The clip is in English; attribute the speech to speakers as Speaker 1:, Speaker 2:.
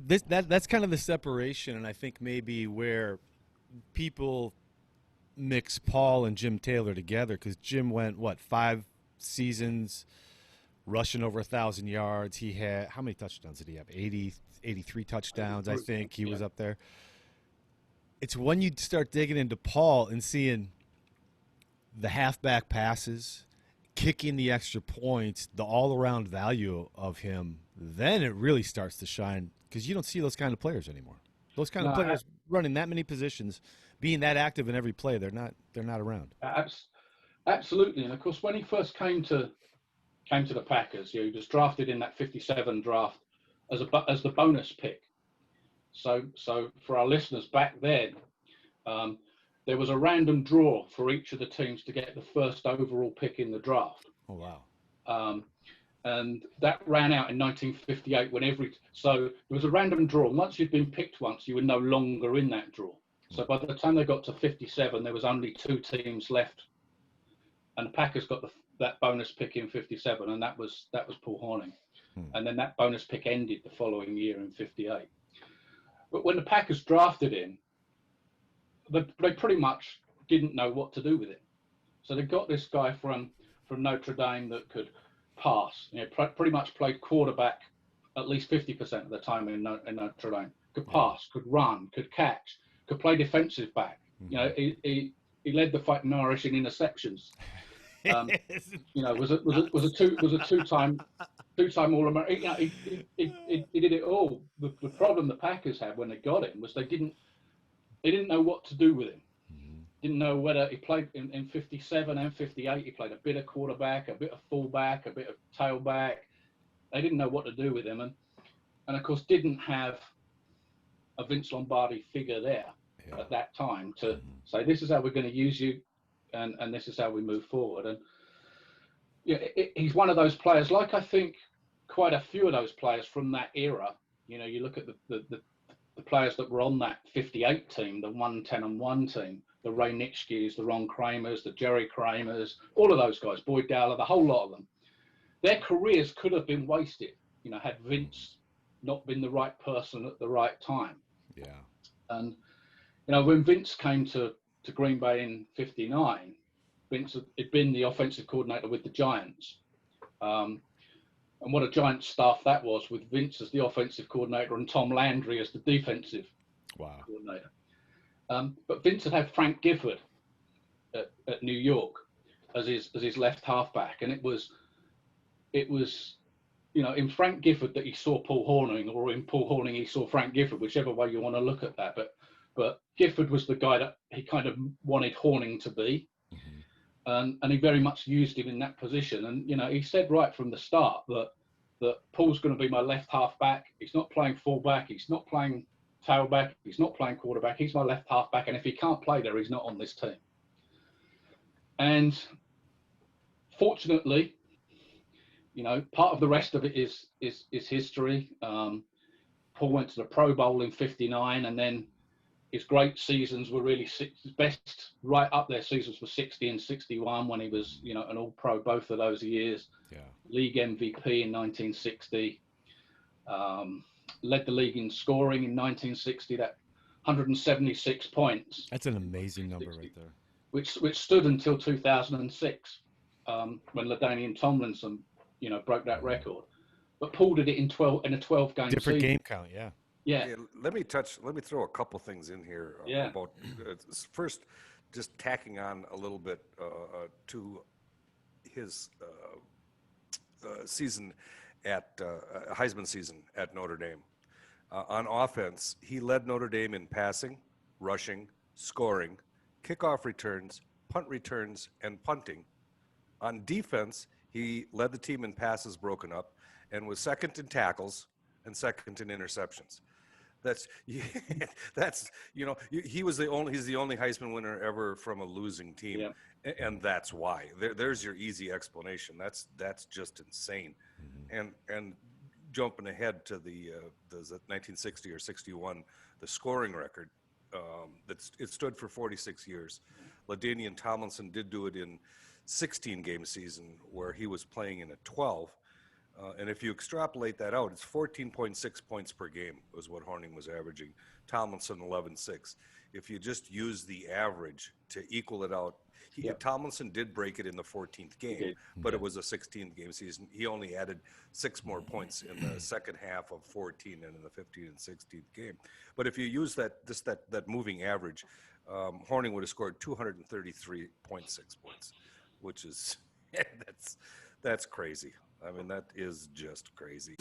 Speaker 1: that's kind of the separation, and I think maybe where people mix Paul and Jim Taylor together, because Jim went what 5 seasons rushing over 1,000 yards. He had how many touchdowns did he have? 80, 83 touchdowns. I think he was up there. It's when you start digging into Paul and seeing the halfback passes, kicking the extra points, the all-around value of him, then it really starts to shine because you don't see those kind of players anymore. Those kind of players running that many positions, being that active in every play, they're not around.
Speaker 2: Absolutely, and of course, when he first came to the Packers, he was drafted in that 57 draft as the bonus pick. So for our listeners back then, there was a random draw for each of the teams to get the first overall pick in the draft.
Speaker 1: Oh wow!
Speaker 2: And that ran out in 1958 so there was a random draw. Once you'd been picked once, you were no longer in that draw. So by the time they got to 57, there was only 2 teams left, and the Packers got that bonus pick in 57, and that was Paul Hornung. And then that bonus pick ended the following year in 58. But when the Packers drafted him, they pretty much didn't know what to do with it. So they got this guy from Notre Dame that could pass, pretty much played quarterback at least 50% of the time in Notre Dame. Could pass, could run, could catch, could play defensive back. He led the Fighting Irish in interceptions. Was a two-time All-American. He did it all. The problem the Packers had when they got him was they didn't know what to do with him. Didn't know whether he played in 57 and 58. He played a bit of quarterback, a bit of fullback, a bit of tailback. They didn't know what to do with him, and of course didn't have a Vince Lombardi figure there at that time to say, this is how we're going to use you, and this is how we move forward. And he's one of those players, like I think quite a few of those players from that era. You look at the players that were on that 58 team, the 110-1 team, the Ray Nitschke's, the Ron Kramers, the Jerry Kramers, all of those guys, Boyd Dowler, the whole lot of them. Their careers could have been wasted, had Vince not been the right person at the right time.
Speaker 1: Yeah.
Speaker 2: And, when Vince came to Green Bay in 59, Vince had been the offensive coordinator with the Giants. And what a giant staff that was, with Vince as the offensive coordinator and Tom Landry as the defensive coordinator. But Vince had Frank Gifford at New York as his left halfback, and it was in Frank Gifford that he saw Paul Hornung, or in Paul Hornung he saw Frank Gifford, whichever way you want to look at that. But Gifford was the guy that he kind of wanted Hornung to be. And he very much used him in that position. And, he said right from the start that Paul's going to be my left half back. He's not playing fullback. He's not playing tailback. He's not playing quarterback. He's my left half back. And if he can't play there, he's not on this team. And fortunately, part of the rest of it is history. Paul went to the Pro Bowl in 59, and then his great seasons were really his best right up there seasons were 60 and 61 when he was, an All-Pro both of those years. Yeah. League MVP in 1960. Led the league in scoring in 1960. That 176 points.
Speaker 1: That's an amazing number right there.
Speaker 2: Which stood until 2006, when LaDainian Tomlinson, broke that record. But Paul did it in a 12-game
Speaker 1: different
Speaker 2: season.
Speaker 1: Game count, yeah.
Speaker 2: Yeah.
Speaker 3: Let me throw a couple things in here about first, just tacking on a little bit to his season at Heisman season at Notre Dame. On offense, he led Notre Dame in passing, rushing, scoring, kickoff returns, punt returns, and punting. On defense, he led the team in passes broken up and was second in tackles and second in interceptions. He's the only Heisman winner ever from a losing team, and that's why. There's your easy explanation. That's just insane. And jumping ahead to the 1960 or 61, the scoring record, it stood for 46 years. LaDainian Tomlinson did do it in 16-game season where he was playing in a 12. And if you extrapolate that out, it's 14.6 points per game was what Hornung was averaging. Tomlinson 11.6. If you just use the average to equal it out, Tomlinson did break it in the 14th game, but it was a 16th game season. He only added 6 more points in the second half of 14 and in the 15th and 16th game. But if you use that moving average, Hornung would have scored 233.6 points, which is that's crazy. I mean, that is just crazy.